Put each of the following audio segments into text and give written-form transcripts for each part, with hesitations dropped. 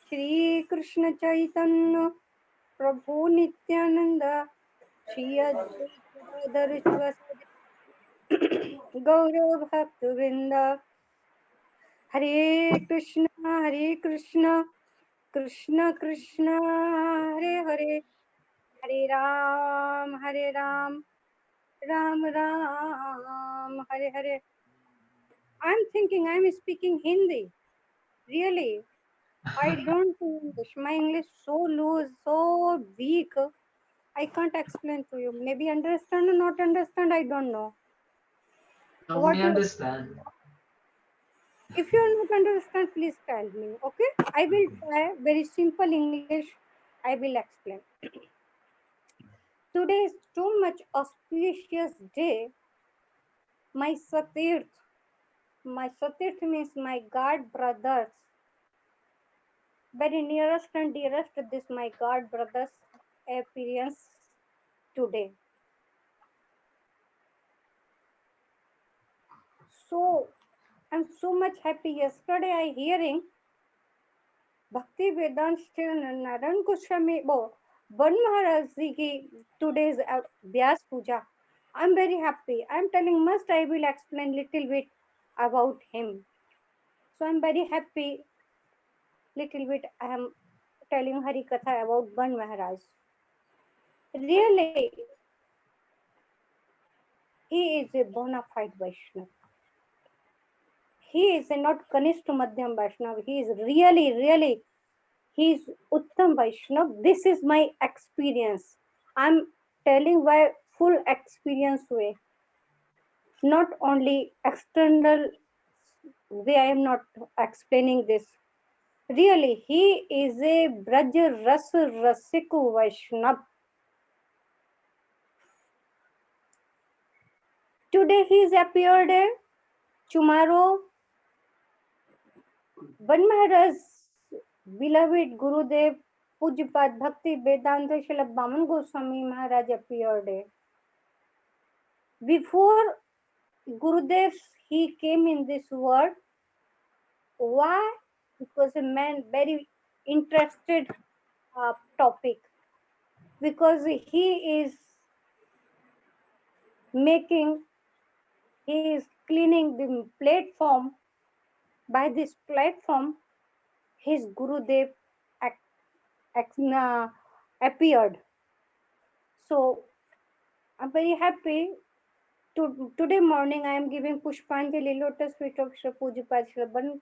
श्री कृष्ण चैतन्य प्रभु नित्यानंद श्री अद्वैत गदाधर शिवासादि गौर भक्त वृंद। हरे कृष्ण कृष्ण कृष्ण हरे हरे, हरे Ram Ram Ram Hare Hare. I'm thinking I'm speaking Hindi. Really, I don't know English. My English so loose, so weak. I can't explain to you. Maybe understand or not understand, I don't know. No, What we you, understand. if you not understand, please tell me. Okay, I will try very simple English. I will explain. Today is too much auspicious day. My Satirth means my God brothers, very nearest and dearest. This my God brothers appearance today. So I'm so much happy. Yesterday I hearing Bhakti Vedant Narayan Goswami, Ban Maharaj Ji ki today's Vyas Puja. I'm very happy. I'm telling must I will explain little bit about him. So I'm very happy. Little bit I am telling Hari Katha about Ban Maharaj. Really, he is a bona fide Vaishnav. He is a not Kanishta Madhyam Vaishnav. He is really, he is Uttam Vaishnav. This is my experience. I'm telling by full experience way, not only external way. I am not explaining this. Really, he is a Braj Ras Rasiku Vaishnav. Today he is appeared. Tomorrow, Ban Maharaj, beloved Gurudev, Pujapad Bhakti Vedanta Srila Baman Goswami Maharaj appeared. Before Gurudev, he came in this world. Why? Because a man very interested topic. Because he is making, he is cleaning the platform. By this platform, his Gurudev appeared. So I'm very happy. Today morning, I am giving Pushpanjali lotus feet of Shri Pujapad Shri Ban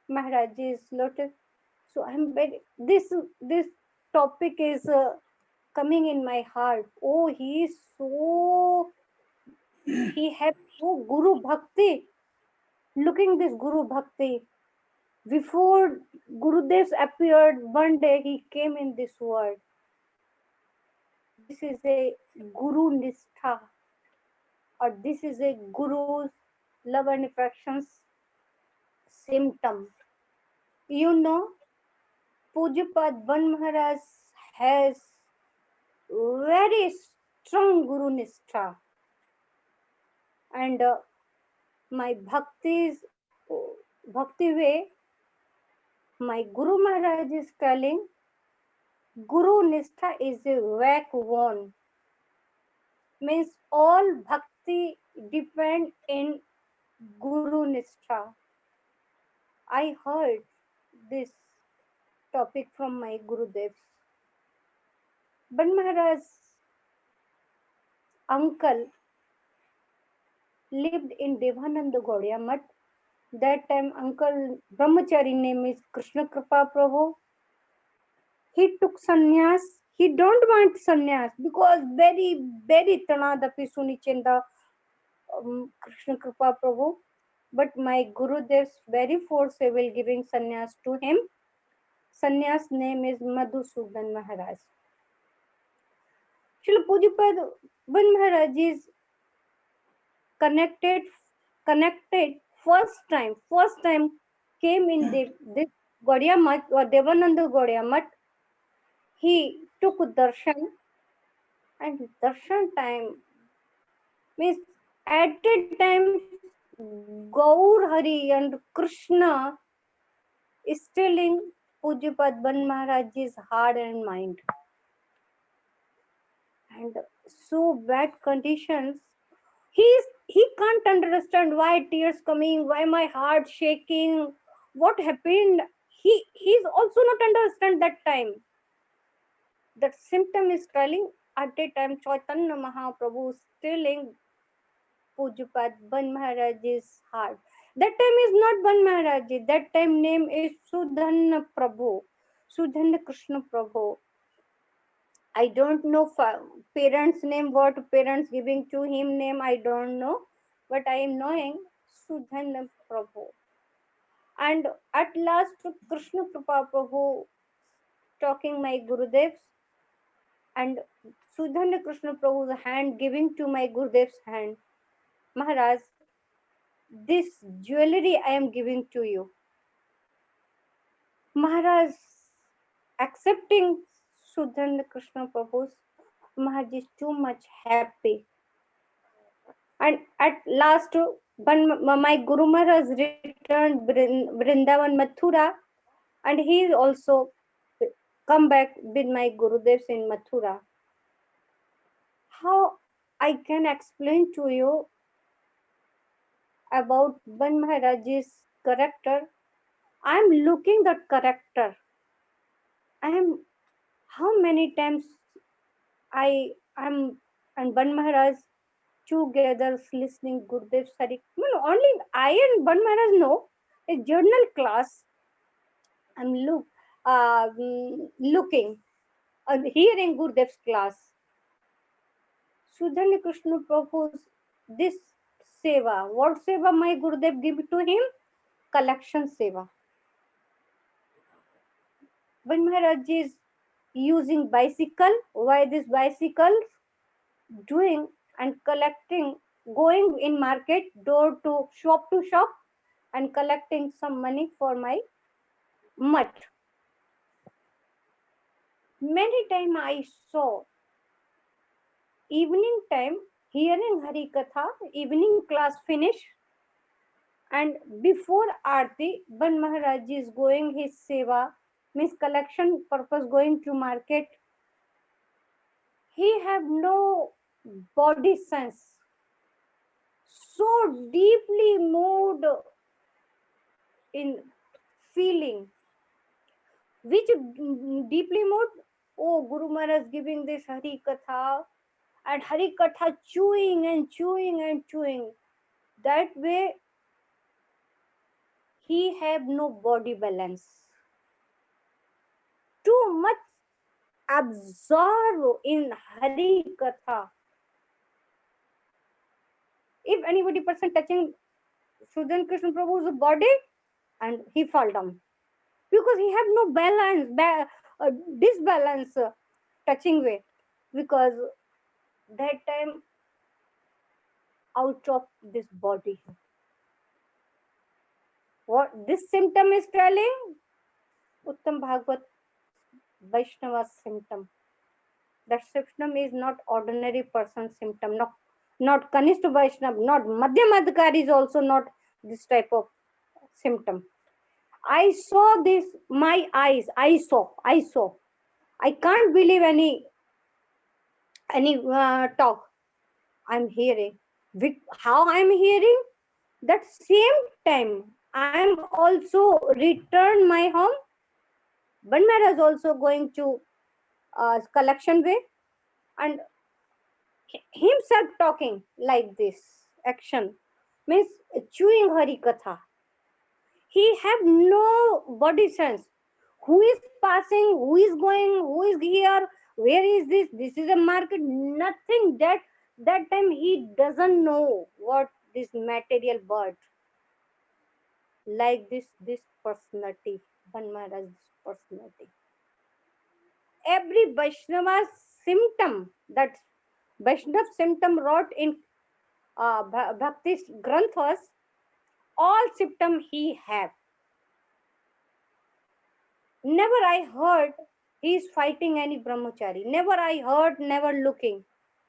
Maharaj's lotus. So I'm very this topic is coming in my heart. Oh, he is so he has so Guru Bhakti. Looking this Guru Bhakti. Before Gurudev appeared, one day he came in this world. This is a Guru Nistha, or this is a Guru's love and affections symptom. You know, Pujapad Ban Maharaj has very strong Guru Nistha, and my bhakti way, my Guru Maharaj is telling Guru Nistha is a vac one, means all bhakti depend in Guru Nistha. I heard this topic from my Gurudevs. Ban Maharaj's uncle lived in Devananda Gaudiya Mutt. That time uncle Brahmachari name is Krishna Kripa Prabhu. He took sannyas. He don't want sannyas because very tanadapi sunichenda Krishna Kripa Prabhu. But my Gurudev's very forcible giving sannyas to him. Sannyas name is Madhusudan Maharaj. Srila Pujapad Ban Maharaj is connected connected first time came in this Gaudiya Mutt or Devananda Gaudiya Mutt. He took darshan, and darshan time means at a time Gaur Hari and Krishna is telling Pujyapat Ban Maharaj's heart and mind. And so bad conditions. He can't understand why tears coming, why my heart shaking, what happened. He's also not understand that time. That symptom is telling at that time Chaitanya Mahaprabhu is telling Pujyapat Ban Maharaj's heart. That time is not Ban Maharaj. That time name is Sudhanna Prabhu. Sudhanna Krishna Prabhu. I don't know parents name, what parents giving to him name, I don't know. But I am knowing Sudhanna Prabhu. And at last Krishna Kripa Prabhu talking my Gurudevs, and Sudhanna Krishna Prabhu's hand giving to my Gurudev's hand. Maharaj, this jewelry I am giving to you. Maharaj accepting Sudhanna Krishna Prabhu's, Maharaj is too much happy. And at last, my Guru Maharaj returned Vrindavan Mathura, and he also come back with my Gurudevs in Mathura. How I can explain to you about Ban Maharaj's character? I am looking that character. I am how many times I am and Ban Maharaj together listening Gurudev Sari. Well, only I and Ban Maharaj know a journal class. I'm looking hearing Gurudev's class. Sudhanya Krishna Prabhu's this seva. What seva my Gurudev give to him? Collection seva. Ban Maharaj is using bicycle. Why this bicycle? Doing and collecting, going in market door to shop and collecting some money for my mutt. Many time I saw evening time hearing Hari Katha, evening class finish, and before Aarti, Ban Maharaj is going his seva, means collection purpose going to market. He have no body sense, so deeply moved in feeling, which deeply moved. Oh, Guru Maharaj giving this Hari Katha, and Hari Katha chewing and chewing and chewing. That way, he have no body balance. Too much absorbed in Hari Katha. If anybody person touching Sudhan Krishna Prabhu's body, and he fall down because he have no balance, disbalance touching way, because that time out of this body. What this symptom is telling? Uttam Bhagavad Vaishnava symptom. That symptom is not ordinary person symptom, not Kanishta Vaishnav, not Madhyam Adhikari is also not this type of symptom. I saw this, my eyes, I saw. I can't believe any talk I'm hearing. How I'm hearing? That same time, I'm also returned my home. Ban Maharaj is also going to collection way, and himself talking like this action means chewing Hari Katha. He have no body sense. Who is passing? Who is going? Who is here? Where is this? This is a market. Nothing. That time he doesn't know what this material bird. Like this personality, Ban Maharaj's personality. Every Vaishnava symptom, that Vaishnav symptom wrote in Bhakti's Granthas, all symptom he have. Never I heard he is fighting any brahmachari. Never I heard, never looking.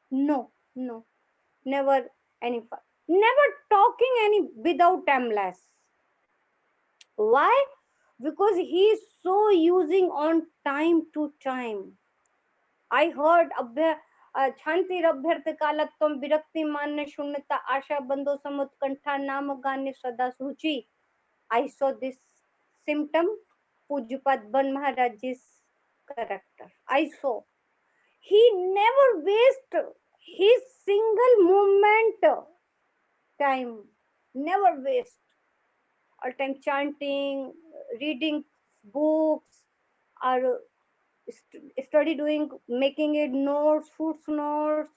No, never any, never talking any without timeless. Why? because he is so using on time to time. I heard शांतिरभ्यर्थ कालत्वं विरक्ति मान्य शून्यता आशा बंधो समुत्कंठा नाम गान्य सदा सूची. I saw this symptom Pujyapat Ban Maharaj's character. I saw he never waste his single moment time, never waste. All time chanting, reading books, or study doing, making it notes, footnotes,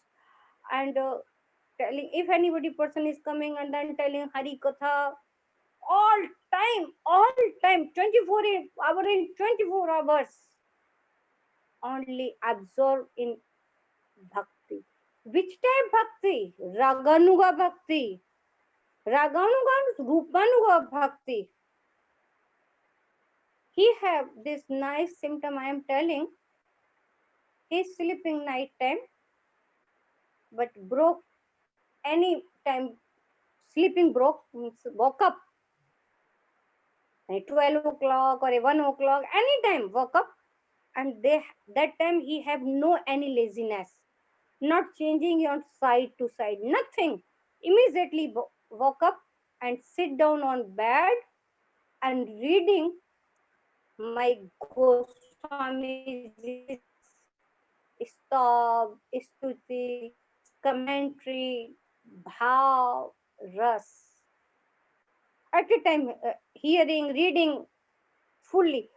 and telling if anybody person is coming and then telling Hari Katha all time, 24 hour in 24 hours, only absorb in bhakti. Which type bhakti? Raganuga bhakti. Raganuga, Rupanuga bhakti. He have this nice symptom I am telling. He's sleeping night time, but broke any time. Sleeping broke means woke up at 12 o'clock or 1 o'clock, anytime woke up, and that time he have no any laziness, not changing on side to side, nothing. Immediately woke up and sit down on bed and reading my Goswami's Stab, Stuti, commentary, bhav, ras. At a time, hearing, reading fully.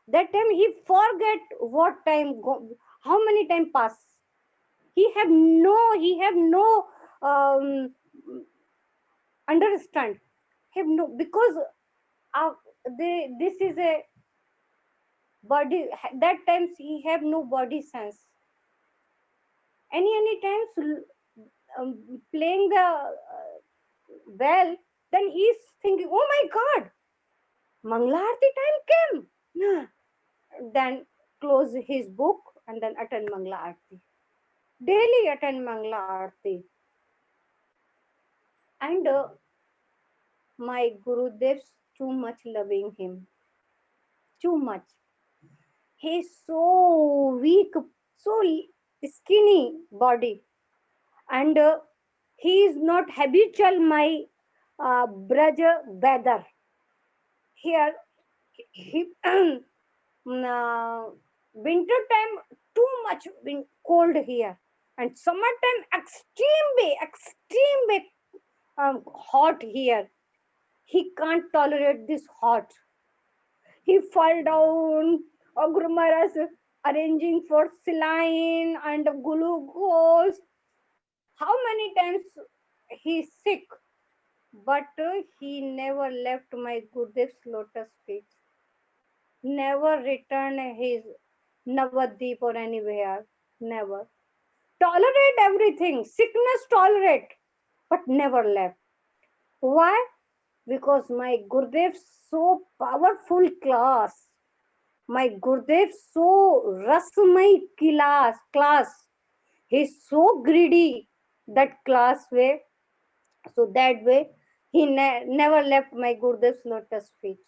That time he forget what time how many time pass. He have no understand. Have no, because this is a body. That times he have no body sense. Any times playing the well, then he's thinking, oh my God, Mangla Aarti time came. Then close his book and then attend Mangla Aarti. Daily attend Mangla Aarti. And my Gurudev's too much loving him. Too much. He's so weak, so skinny body. And he is not habitual my Braja weather. Here, he winter time too much cold here, and summertime extreme way hot here. He can't tolerate this hot. He fall down. Guru Maharaj arranging for saline and glucose. How many times he's sick, but he never left my Gurudev's lotus feet. Never returned his Navadip or anywhere. Never. Tolerate everything. Sickness tolerate, but never left. Why? Because my Gurudev so powerful class. My Gurudev so rasmai class. He's so greedy that class way. So that way he never left my Gurudev's lotus feet.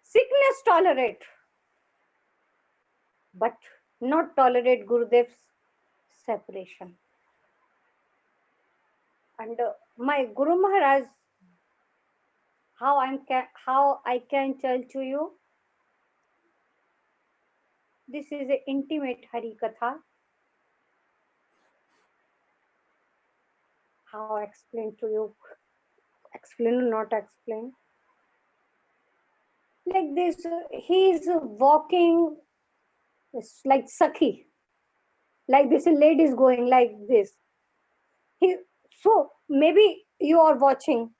Sickness tolerate, but not tolerate Gurudev's separation. And my Guru Maharaj, how I can tell to you, this is an intimate Hari Katha. How I explain to you? Explain or not explain? Like this, he is walking like Sakhi. Like this, a lady is going like this. So maybe you are watching.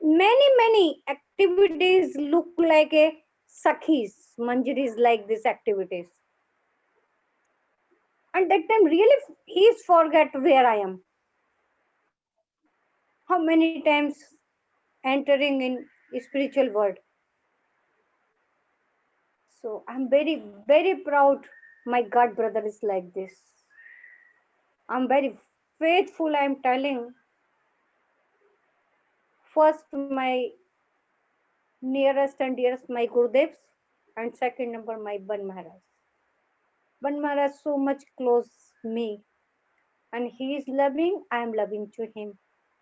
Many activities look like a Sakhis, Manjaris like these activities. And that time really he's forget where I am. How many times entering in spiritual world. So I'm very proud my God brother is like this. I'm very faithful, I'm telling. First my nearest and dearest my Gurudevs, and second number my Ban Maharaj. Ban Maharaj so much close me, and he is loving, I am loving to him.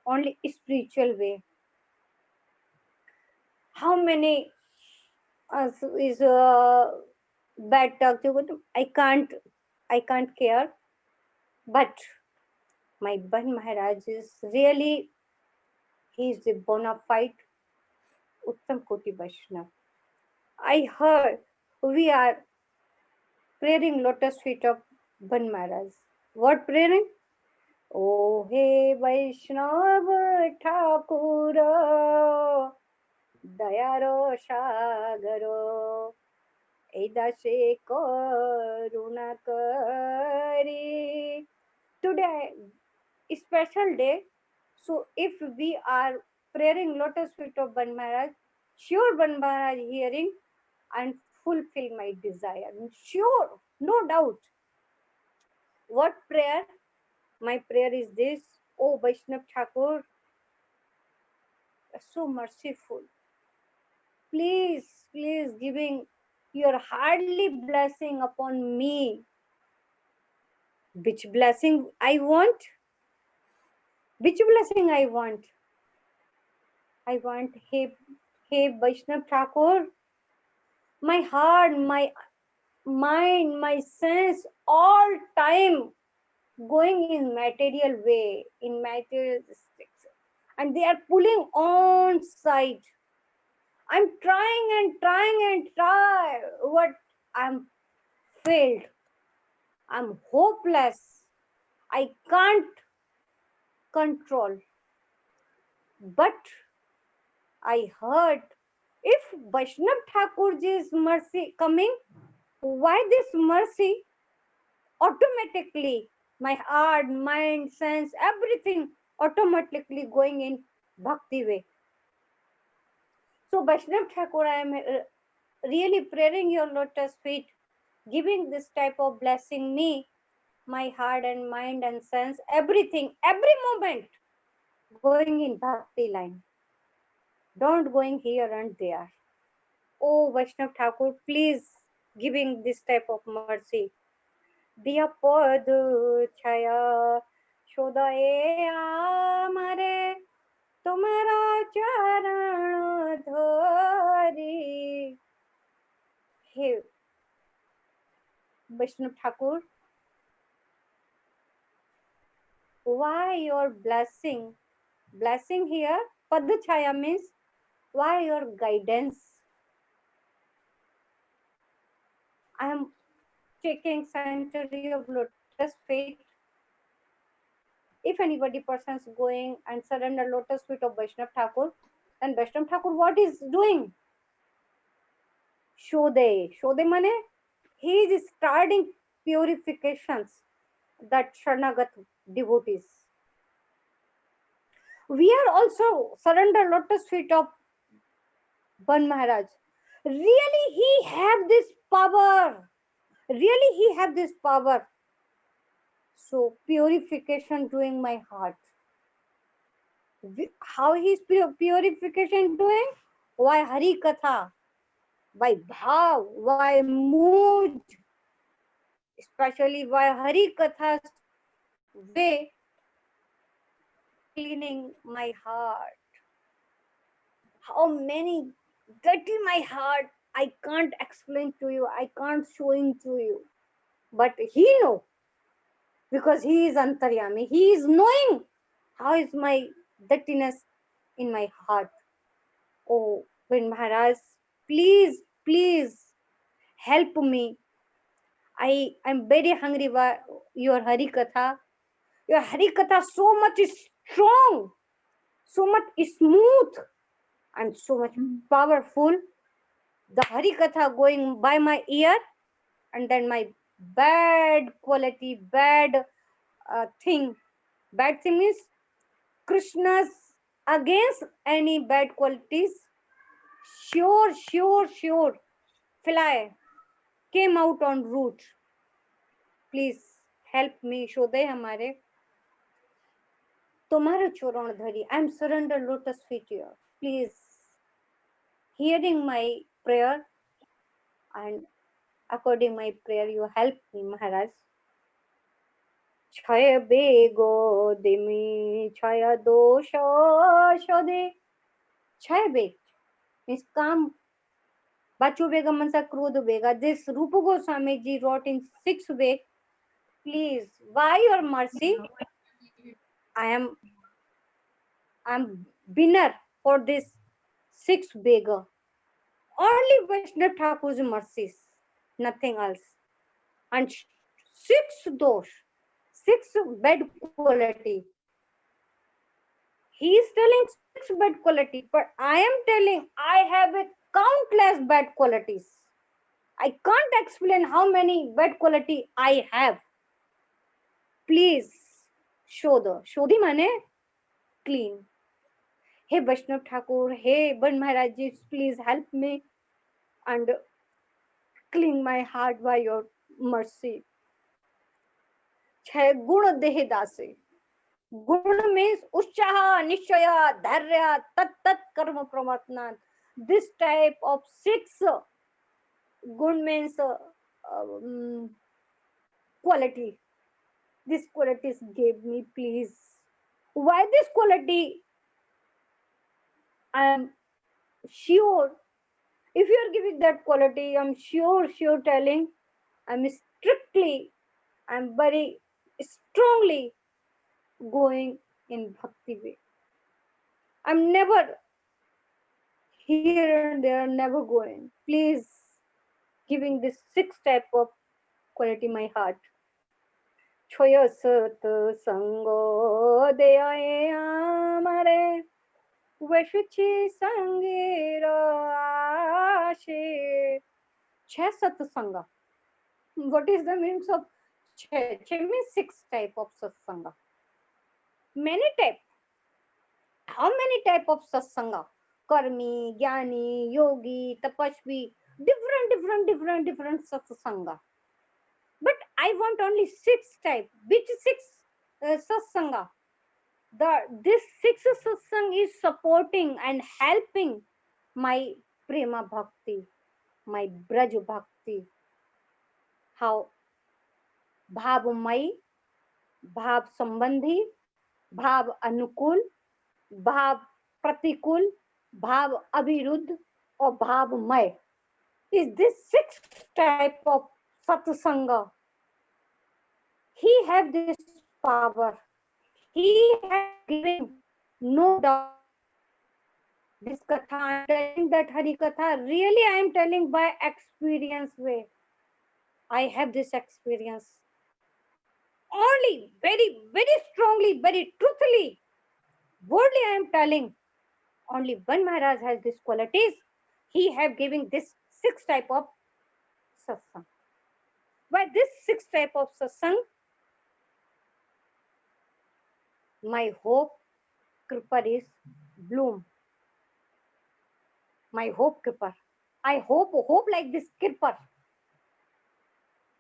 Only spiritual way. How many is bad talk? I can't care. But my Ban Maharaj is really, he is a bona fide Uttam Koti Vaishnav. I heard we are praying lotus feet of Ban Maharaj. What praying? O he Vaishnav Thakur Dayaro Shagaro Edashe Karuna Kari. Today is special day. So if we are praying lotus feet of Ban Maharaj, sure Ban Maharaj hearing and fulfill my desire. Sure, no doubt. What prayer? My prayer is this: O Vaishnav Thakur, so merciful. Please giving your hardly blessing upon me. Which blessing I want? Which blessing I want? I want, hey Vaishnav Thakur, my heart, my mind, my sense, all time going in material way, in materialistic, and they are pulling on side. I'm trying and trying and try. What? I'm failed. I'm hopeless. I can't control. But I heard if Vaishnav Thakurji's mercy coming, why this mercy? Automatically, my heart, mind, sense, everything automatically going in bhakti way. So Vaishnav Thakur, I am really praying your lotus feet, giving this type of blessing me, my heart and mind and sense, everything, every moment going in bhakti line. Don't going here and there. Oh Vaishnav Thakur, please giving this type of mercy. Diya pod chaya shodaye amare tumara charan dhari. Hey Vaishnav Thakur, why your blessing? Blessing here, Padchaya means why your guidance? I am taking century of lotus feet. If anybody person is going and surrender lotus feet of Vaishnav Thakur, then Vaishnav Thakur what is doing? Shode. Shode mane? He is starting purifications that Sharnagat devotees. We are also surrender lotus feet of Ban Maharaj. Really, he have this power. Really, he have this power. So purification doing my heart. How is purification doing? Why Hari Katha? By bhav? Why mood? Especially why Hari Katha's way cleaning my heart. How many dirty my heart, I can't explain to you, I can't showing to you. But he know, because he is Antaryami. He is knowing how is my dirtiness in my heart. Oh, when Maharaj, please help me. I am very hungry for your Hari Katha. Your Hari Katha so much strong, so much smooth, and so much powerful. The Hari Katha going by my ear, and then my bad quality, bad thing. Bad thing is Krishna's against any bad qualities. Sure. Fly came out on route. Please help me. शोधे हमारे तुम्हारे चरण धरी. I am surrender lotus feet here. Please hearing my prayer and according my prayer, you help me, Maharaj. Chaya bego demi chaya dosha shode. Chaya beg means calm. Bachu bega mansa krudu bega. This Rupa Goswami ji wrote in 6 beg. Please, by your mercy, I am winner for this 6 beggar. Only Vaishnav Thakur's mercies, nothing else. And 6 dosh, 6 bad quality. He is telling 6 bad quality, but I am telling I have a countless bad qualities. I can't explain how many bad quality I have. Please show the mane clean. Hey Vaishnav Thakur, hey Ban Maharaj ji, please help me and clean my heart by your mercy. छह गुण देह दासे. Guna means Ushaha, Nishaya, Dharya, Tat Tat Karma Pramatna. This type of 6 gun means quality. This qualities gave me, please. Why this quality? I am sure. If you are giving that quality, I'm sure telling. I'm strictly, I'm very strongly going in bhakti way. I'm never here and there, never going. Please giving this 6 type of quality my heart. Choya sat sango deyaye amare veshuchi sangira ashe. Chhe satsanga. What is the meaning of chhe? Chhe means 6 type of satsanga. Many type. How many type of satsanga? Karmi, Jnani, Yogi, Tapasvi, different satsanga. But I want only 6 type. Which 6 satsanga? This 6 satsang is supporting and helping my prema bhakti, my braj bhakti. How? Bhavmai, bhav sambandhi, bhav anukul, bhav pratikul, bhav abhiruddh, or bhavmay. Is this 6 type of satsanga? He have this power. He have given, no doubt. This katha I am telling, that Hari Katha, really I am telling by experience way. I have this experience. Only very strongly, very truthfully, boldly I am telling. Only one Maharaj has these qualities. He have given this 6 type of satsang. By this 6 type of satsang, my hope kripa is bloom. My hope kripa. I hope like this kripa.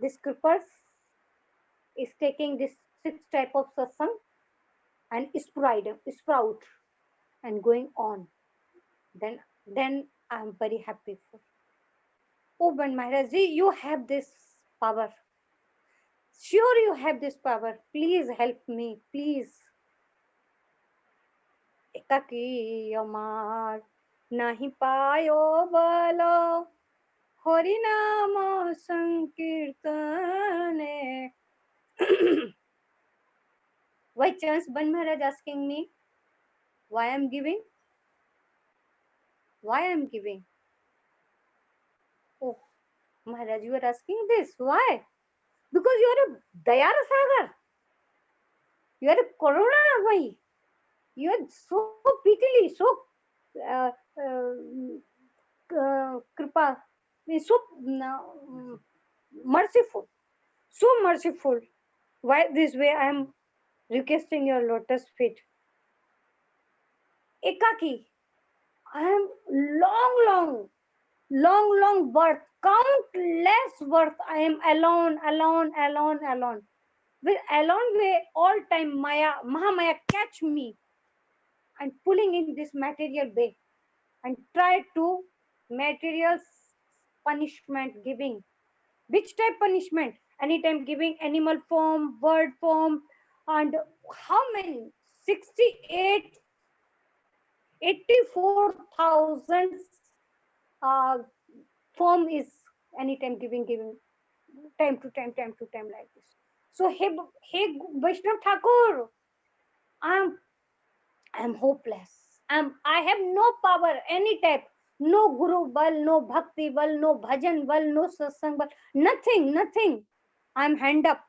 This kripa is taking this 6 type of satsang and sprout and going on. Then I am very happy. Oh, Ban Maharaj ji, you have this power. Sure, you have this power. Please help me, please. Ekaki amar nahi payo balo harinama sankirtane. Why chance Ban Maharaj asking me why I am giving? Why I am giving? Oh, Maharaj, you are asking this. Why? Because you are a Dayara Sagar. You are a Karunamai. You are so prettily, so kripa, so merciful. So merciful. Why this way I am requesting your lotus feet? Ekaki. I am long birth, countless birth. I am alone. With alone way, all time Mahamaya catch me and pulling in this material way and try to material punishment giving. Which type punishment? Anytime giving animal form, bird form, and how many? 68, 84,000 uh, form is anytime giving time to time like this. So hey Vaishnav Thakur, I'm I'm hopeless. I have no power any type. No guru bal, no bhakti bal, no bhajan bal, no satsang bal, nothing. I'm hand up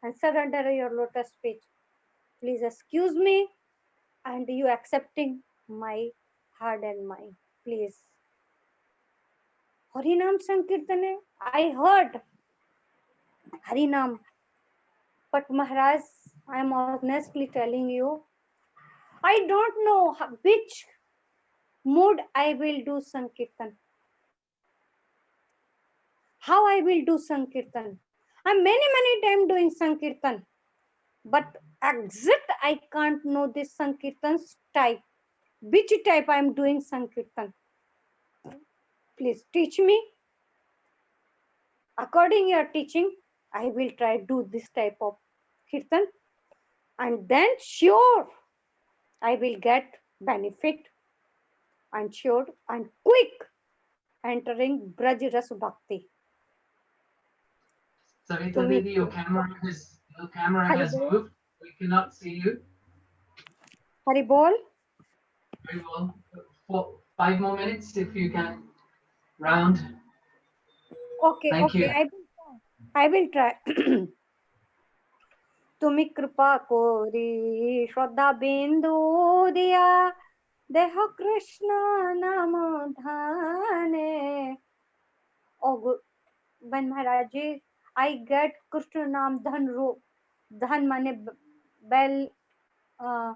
and surrender your lotus feet. Please excuse me and you accepting my heart and mind. Please. Harinam Sankirtane, I heard Harinam, but Maharaj, I'm honestly telling you, I don't know which mood I will do Sankirtan. How I will do Sankirtan. I'm many times doing Sankirtan, but exact I can't know this Sankirtan's type. Which type I'm doing Sankirtan? Please teach me. According your teaching, I will try do this type of Kirtan, and then sure I will get benefit and sure and quick entering Braj Ras Bhakti. Savita Devi, your camera has moved. We cannot see you. Hari Bol. Very well. 5 more minutes if you can round. Okay, Thank you. I will try. তুমি কৃপা করি শ্রদ্ধা বিন্দু দিয়া দেহ কৃষ্ণ নাম ধানে. Oh, when Maharaj, I get Krishna Nam Dhan Ro. Dhan mane bell. Uh,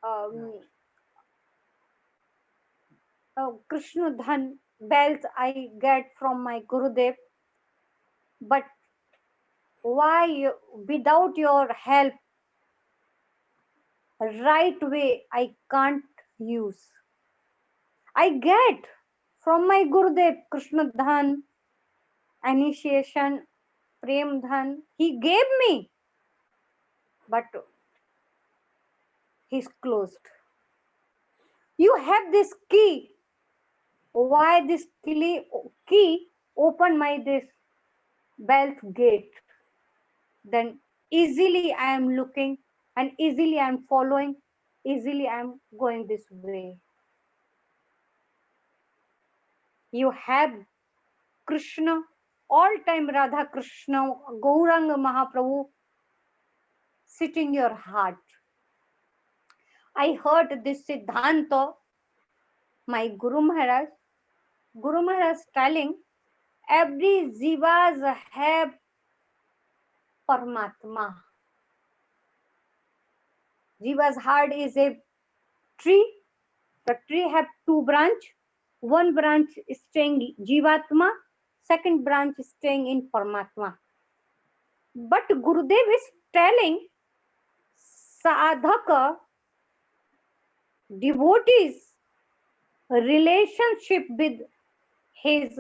um, Krishna Dhan bells I get from my Gurudev. But why without your help, right way I can't use. I get from my Gurudev Krishna Dhan, initiation, Prem Dhan, he gave me, but he's closed. You have this key. Why this key open my this wealth gate? Then easily I am looking and easily I am following, easily I am going this way. You have Krishna, all time Radha Krishna, Gauranga Mahaprabhu sitting your heart. I heard this Siddhanta, my Guru Maharaj telling every jivas have Paramatma. Jiva's heart is a tree. The tree have two branch. One branch is staying Jivatma, second branch is staying in Paramatma. But Gurudev is telling sadhaka, devotees relationship with his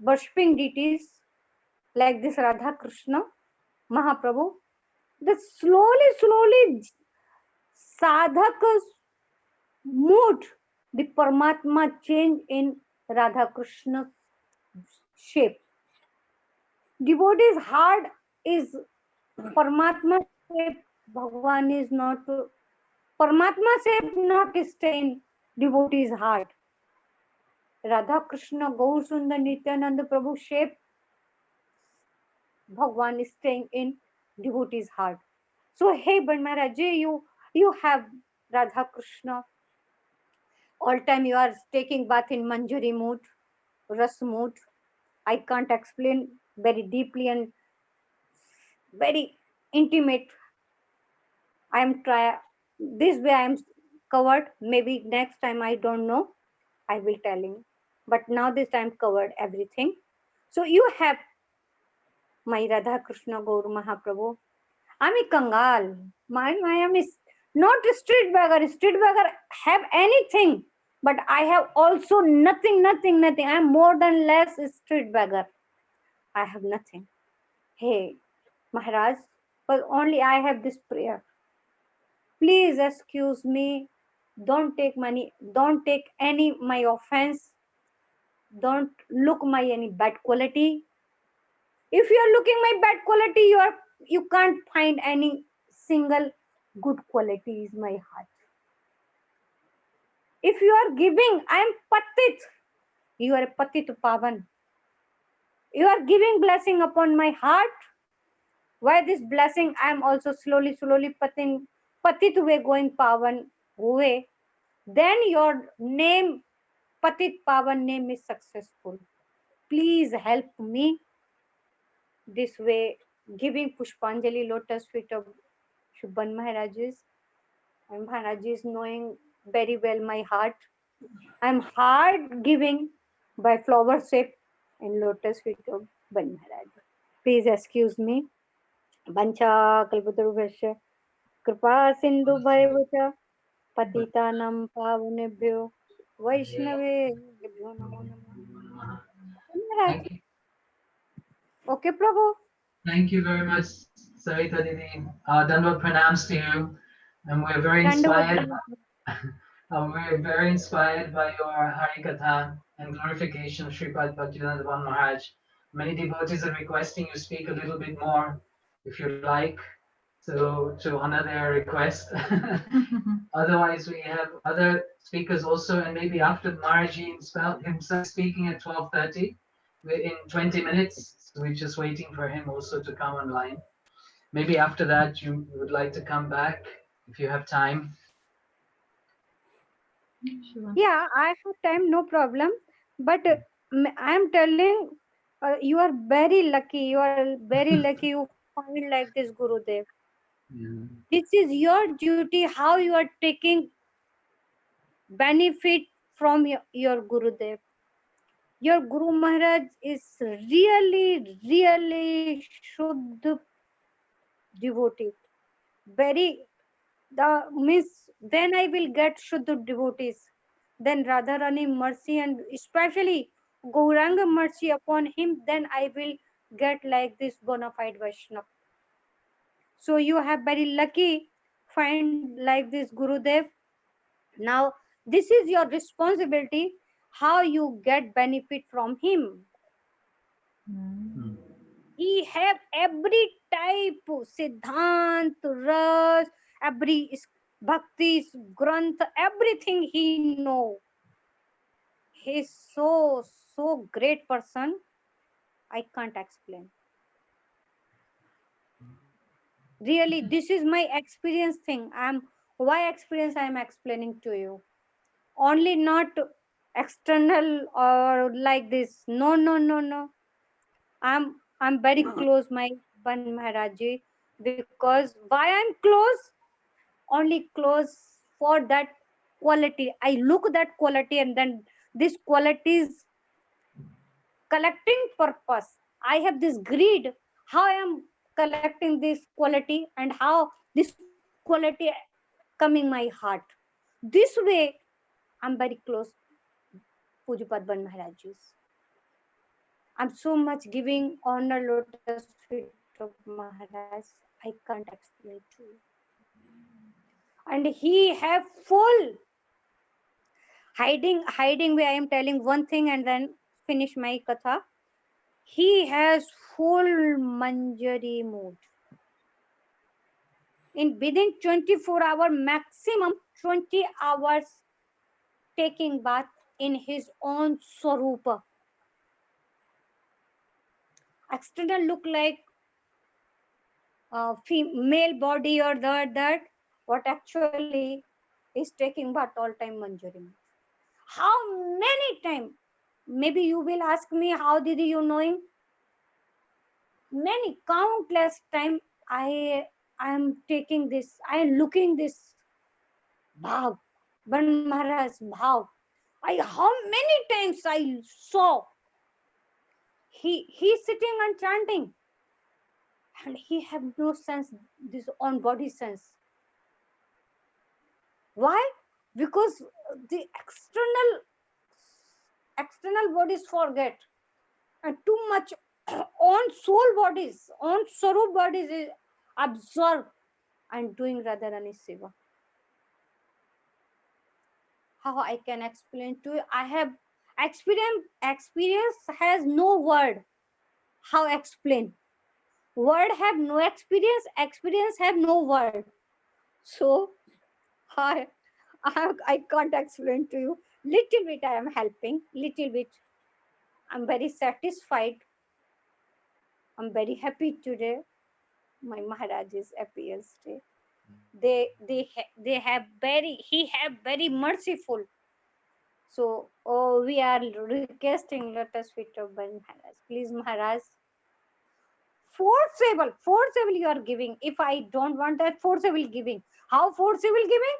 worshipping deities like this Radha Krishna Mahaprabhu, that slowly sadhaka's mood, the Paramatma change in Radha Krishna shape. Devotee's heart is Paramatma shape. Bhagwan is not Paramatma shape, not stay in devotee's heart. Radha Krishna Gaur Sundar Nityananda Prabhu shape, Bhagwan is staying in devotee's heart. So hey Maharaj, you have Radha Krishna. All time you are taking bath in Manjari mood, Ras mood. I can't explain very deeply and very intimate. I am try this way I am covered. Maybe next time I don't know, I will telling. But now this time covered everything. So you have my Radha Krishna Gaur Mahaprabhu. I'm a Kangal. I am not a street beggar. Street beggar have anything, but I have also nothing, nothing, nothing. I am more than less street beggar. I have nothing. Hey, Maharaj, but only I have this prayer. Please excuse me. Don't take money. Don't take any my offense. Don't look my any bad quality. If you are looking my bad quality, you can't find any single good quality is my heart. If you are giving, I am patit. You are a patit pavan. You are giving blessing upon my heart. Why this blessing? I am also slowly, slowly patit way going pavan way. Then your name, patit pavan name is successful. Please help me this way, giving Pushpanjali lotus feet of Shubhan Maharaj's. And Maharaj is knowing very well my heart. I'm hard giving by flower shape and lotus feet of Ban Maharaj. Please excuse me. Vancha kalpatarubhasya kripa sindhu bhayavacha patitanam pavunebhyo vaishnave namo namo. Maharaj. Thank you. Okay, Prabhu. Thank you very much, Sarita Didi. Dandavat pranams to you. And we're very Dandavat inspired. pranam. We're very inspired by your Harikatha and glorification of Sripad Bhaktivedanta Maharaj. Many devotees are requesting you speak a little bit more, if you like, to honor their request. Otherwise, we have other speakers also, and maybe after Maharaji himself speaking at 12:30, we're in 20 minutes. So we're just waiting for him also to come online. Maybe after that, you would like to come back if you have time. Sure. Yeah, I have time, no problem. But I am telling, you are very lucky. You are very lucky. You find like this Gurudev. Yeah. This is your duty. How you are taking benefit from your Gurudev. Your Guru Maharaj is really, really Shuddha devotee. Very the means when I will get Shuddha devotees, then Radharani mercy and especially Gauranga mercy upon him, then I will get like this bona fide Vaishnava. So you have very lucky find like this Gurudev. Now this is your responsibility. How you get benefit from him? Mm. He have every type siddhant, ras, every bhakti, granth, everything he know. He's so great person. I can't explain. Really, this is my experience thing. I'm why experience I am explaining to you. Only not external or like this. No, no, no, no. I'm very close my Ban Maharaji because why I'm close? Only close for that quality. I look that quality and then this quality is collecting purpose. I have this greed. How I am collecting this quality and how this quality coming my heart. This way I'm very close Pujapad Ban Maharaji's. I'm so much giving honor lotus feet of Maharaj. I can't explain to you. And he have full hiding way. I am telling one thing and then finish my katha. He has full manjari mood. In within 24 hour maximum 20 hours taking bath in his own swarupa. External look like male body or that what actually is taking bath all time manjari. How many time? Maybe you will ask me how did you knowing? Many countless time I am taking this. I am looking this bhav. Ban Maharaj bhav. I how many times I saw he sitting and chanting and he have no sense this on body sense. Why? because the external bodies forget, and too much on soul bodies, on Swarup bodies is absorbed and doing Radharani Seva. How I can explain to you? I have experience has no word. How explain? Word have no experience, experience have no word. So I, I can't explain to you. Little bit I am helping, little bit. I'm very satisfied. I'm very happy today. My Maharaj's appears today. They have very, he have very merciful. So we are requesting, let us fit of Maharaj. Please, Maharaj, forcible you are giving. If I don't want that, forcible giving. How forcible giving?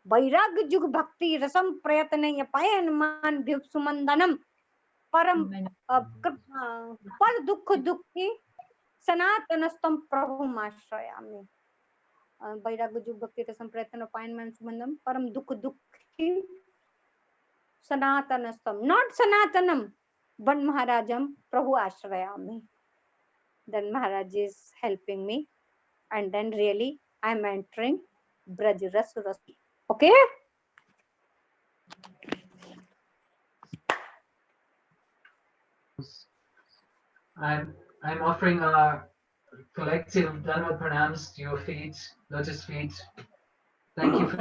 Vairag Jug Bhakti Rasam Prayatana Payan Man Sumandanam Param Pad Dukh Dukhi Sanatanastam Prabhu Mashrayami. Vairag Jug Bhakti Rasam Prayatana Payan Man Sumandam Param Dukh Dukhi Sanatanastam. Not Sanatanam, but Maharajam Prabhu Ashrayami. Then Maharaj is helping me, and then really I'm entering Braj Ras Rasi. Okay? I'm offering our collective Dharma pranams to your feet, lotus feet. Thank you for